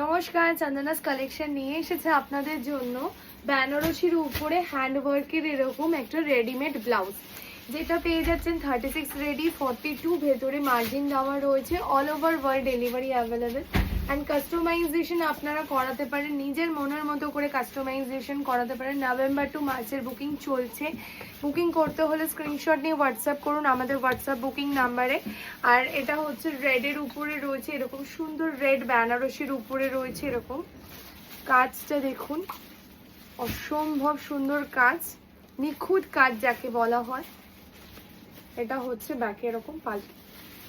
নমস্কার, চন্দনাস কালেকশন নিয়ে এসেছে আপনাদের জন্য বেনারসির উপরে হ্যান্ডওয়ার্কের এরকম একটা রেডিমেড ব্লাউজ, যেটা পেয়ে যাচ্ছেন 36 রেডি 42, ভেতরে মার্জিন দেওয়া রয়েছে। All over world delivery available and customization আপনারা করাতে পারেন, নিজের মনের মতো করে কাস্টমাইজেশন করাতে পারেন। নভেম্বর টু মার্চের বুকিং চলছে। বুকিং করতে হলে স্ক্রিনশট নিয়ে হোয়াটসঅ্যাপ করুন আমাদের হোয়াটসঅ্যাপ বুকিং নাম্বারে। আর এটা হচ্ছে রেডের উপরে রয়েছে এরকম সুন্দর রেড, বেনারসির উপরে রয়েছে এরকম কাজটা দেখুন, অসম্ভব সুন্দর কাজ, নিখুঁত কাজ যাকে বলা হয়। এটা হচ্ছে ব্যাকে এরকম পাল্টি,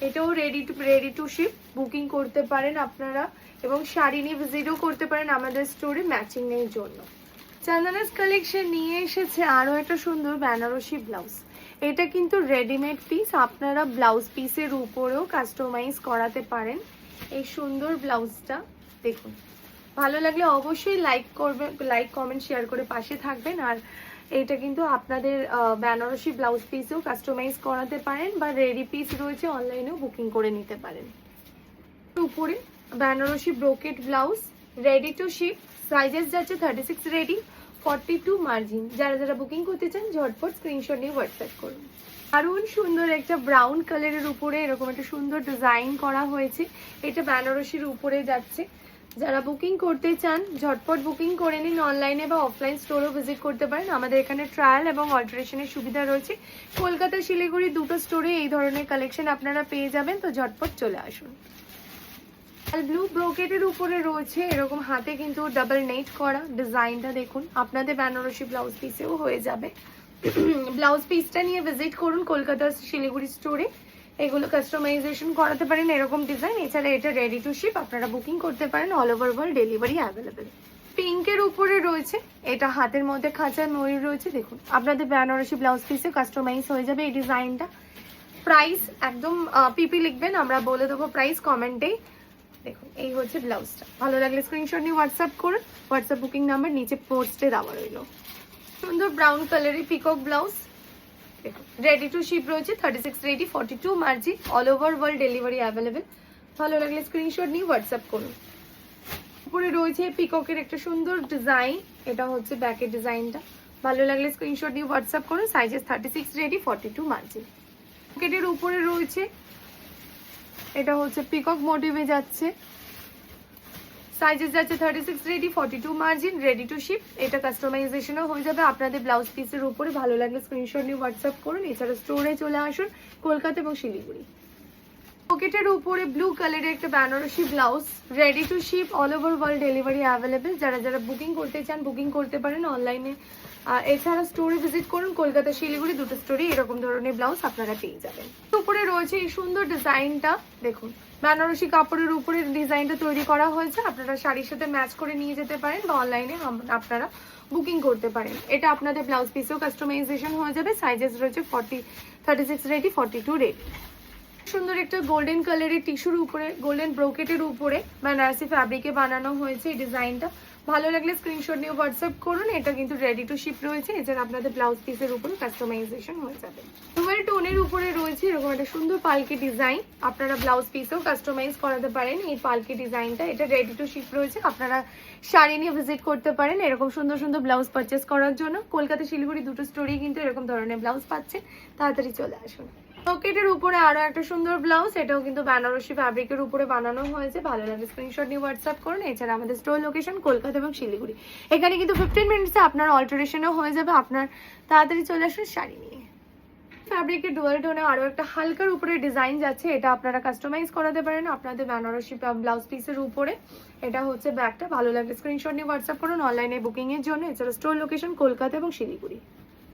এটাও রেডি টু শিপ। বুকিং করতে পারেন আপনারা এবং শাড়ি নিয়ে ভিজিটও করতে পারেন আমাদের স্টোরে ম্যাচিং এর জন্য। চন্দনাস কালেকশন নিয়ে এসেছে আরও একটা সুন্দর বেনারসি ব্লাউজ। এটা কিন্তু রেডিমেড পিস, আপনারা ব্লাউজ পিসের উপরেও কাস্টমাইজ করাতে পারেন। এই সুন্দর ব্লাউজটা দেখুন, ভালো লাগলে অবশ্যই লাইক করবেন, লাইক কমেন্ট শেয়ার করে পাশে থাকবেন। আর এটা কিন্তু আপনাদের বেনারসি ব্লাউজ পিসেও কাস্টমাইজ করাতে পারেন বা রেডি পিস রয়েছে, অনলাইনেও বুকিং করে নিতে পারেন। উপরে Banarasi brocade blouse, ready to ship, sizes যাচ্ছে 36 রেডি 42 মার্জিন। যারা যারা বুকিং করতে চান ঝটপট স্ক্রিনশট নিয়ে হোয়াটসঅ্যাপ করুন। দারুণ সুন্দর একটা ব্রাউন কালারের উপরে এরকম একটা সুন্দর ডিজাইন করা হয়েছে, এটা বেনারসির উপরে যাচ্ছে। যারা বুকিং করতে চান ঝটপট বুকিং করে নিন, অনলাইনে বা অফলাইন স্টোরও ভিজিট করতে পারেন। আমাদের এখানে ট্রায়াল এবং অল্টারেশনের সুবিধা রয়েছে। কলকাতা শিলিগুড়ি দুটো স্টোরে এই ধরনের কালেকশন আপনারা পেয়ে যাবেন, তো ঝটপট চলে আসুন। ব্লু ব্রোকেটের উপরে রয়েছে এরকম হাতে কিন্তু ডাবল নেট করা ডিজাইনটা দেখুন, আপনাদের বেনারসি ব্লাউজ পিসেও হয়ে যাবে। ব্লাউজ পিসটা নিয়ে ভিজিট করুন কলকাতা শিলিগুড়ি স্টোরে, এগুলো কাস্টমাইজেশন করাতে পারেন এরকম ডিজাইন। এছাড়া এটা রেডি টু শিপ, আপনারা বুকিং করতে পারেন, all over world delivery available. পিঙ্কের উপরে রয়েছে, এটা হাতের মধ্যে খাঁচা ময়ূর রয়েছে দেখুন, আপনাদের বেনারসি ব্লাউজ পিসে কাস্টমাইজ হয়ে যাবে এই ডিজাইনটা। প্রাইস একদম পিপি লিখবেন, আমরা বলে দেবো প্রাইস কমেন্টে। দেখুন এই হচ্ছে ব্লাউজটা, ভালো লাগলে স্ক্রিনশট নিয়ে হোয়াটসঅ্যাপ করুন, হোয়াটসঅ্যাপ বুকিং নাম্বার নিচে পোস্টে দেওয়া রইল। সুন্দর ব্রাউন কালারের পিকক ব্লাউজ দেখুন, রেডি টু শিপ রয়েছে 36 ready 42 margin, all over world delivery available. ভালো লাগলে স্ক্রিনশট নিয়ে হোয়াটসঅ্যাপ করুন। উপরে রয়েছে পিককের একটা সুন্দর ডিজাইন, এটা হচ্ছে ব্যাকের ডিজাইনটা। ভালো লাগলে স্ক্রিনশট নিয়ে হোয়াটসঅ্যাপ করুন, সাইজেস 36 রেডি 42 মার্জিন। পকেটের উপরে রয়েছে, এটা হচ্ছে পিকক মোটিভে যাচ্ছে, সাইজেস যাচ্ছে 36 ready 42 margin, ready to sheep. এটা কাস্টমাইজেশনও হয়ে যাবে আপনাদের ব্লাউজ পিসের উপরে। ভালো লাগলে স্ক্রিনশট নিয়ে হোয়াটসঅ্যাপ করুন। এছাড়া স্টোরে চলে আসুন কলকাতা এবং শিলিগুড়ি। পকেটের উপরে ব্লু কালারের একটা Banarasi blouse, ready to ship, all over world delivery available. যারা যারা বুকিং করতে চান বুকিং করতে পারেন অনলাইনে। এছাড়া স্টোরে ভিজিট করুন কলকাতা শিলিগুড়ি দুটো স্টোরে এরকম ধরনের ব্লাউজ আপনারা পেয়ে যাবেন। উপরে রয়েছে এই সুন্দর ডিজাইনটা দেখুন, বেনারসি কাপড়ের উপরে ডিজাইনটা তৈরি করা হয়েছে, আপনারা শাড়ির সাথে ম্যাচ করে নিয়ে যেতে পারেন বা অনলাইনে আপনারা বুকিং করতে পারেন। এটা আপনাদের ব্লাউজ পিসেও কাস্টমাইজেশন হয়ে যাবে। সাইজেস রয়েছে 36 রেডি 42 রেডি। সুন্দর একটা গোল্ডেন কালারের টিস্যুর উপরে গোল্ডেন ব্রোকেটের উপরে বেনারসি ফ্যাব্রিকে বানানো হয়েছে এই ডিজাইনটা। ভালো লাগলে স্ক্রিনশট নিয়ে হোয়াটসঅ্যাপ করুন। এটা কিন্তু রেডি টু শিপ রয়েছে, এছাড়া আপনাদের ব্লাউজ পিসের উপরে কাস্টমাইজেশন হয়ে যাবে। ডুয়েল টোনের উপরে রয়েছে এরকম একটা সুন্দর পালকি ডিজাইন, আপনারা ব্লাউজ পিসেও কাস্টমাইজ করাতে পারেন এই পালকি ডিজাইনটা। এটা রেডি টু শিপ রয়েছে, আপনারা শাড়ি নিয়ে ভিজিট করতে পারেন এরকম সুন্দর সুন্দর ব্লাউজ পারচেস করার জন্য। কলকাতা শিলিগুড়ি দুটো স্টোরেই কিন্তু এরকম ধরনের ব্লাউজ পাচ্ছে, তাড়াতাড়ি চলে আসুন। পকেটের উপরে আরো একটা সুন্দর ব্লাউজ, এটাও কিন্তু বেনারসি ফ্যাব্রিকের উপরে বানানো হয়েছে। ভালো লাগে স্ক্রিনশট নিয়ে হোয়াটসঅ্যাপ করুন। এছাড়া আমাদের স্টোর লোকেশন কলকাতা এবং শিলিগুড়ি, এখানে কিন্তু 15 মিনিটসে আপনার অল্টারেশনও হয়ে যাবে। আপনার তাড়াতাড়ি চলে আসুন শাড়ি নিয়ে। ফ্যাব্রিকের ডুয়াল টোনে আরো একটা হালকার উপরে ডিজাইন যাচ্ছে, এটা আপনারা কাস্টমাইজ করাতে পারেন আপনাদের বেনারসি ব্লাউজ পিসের উপরে। এটা হচ্ছে ব্যাগটা, ভালো লাগলে স্ক্রিনশট নিয়ে হোয়াটসঅ্যাপ করুন অনলাইনে বুকিং এর জন্য। এছাড়া স্টোর লোকেশন কলকাতা এবং শিলিগুড়ি।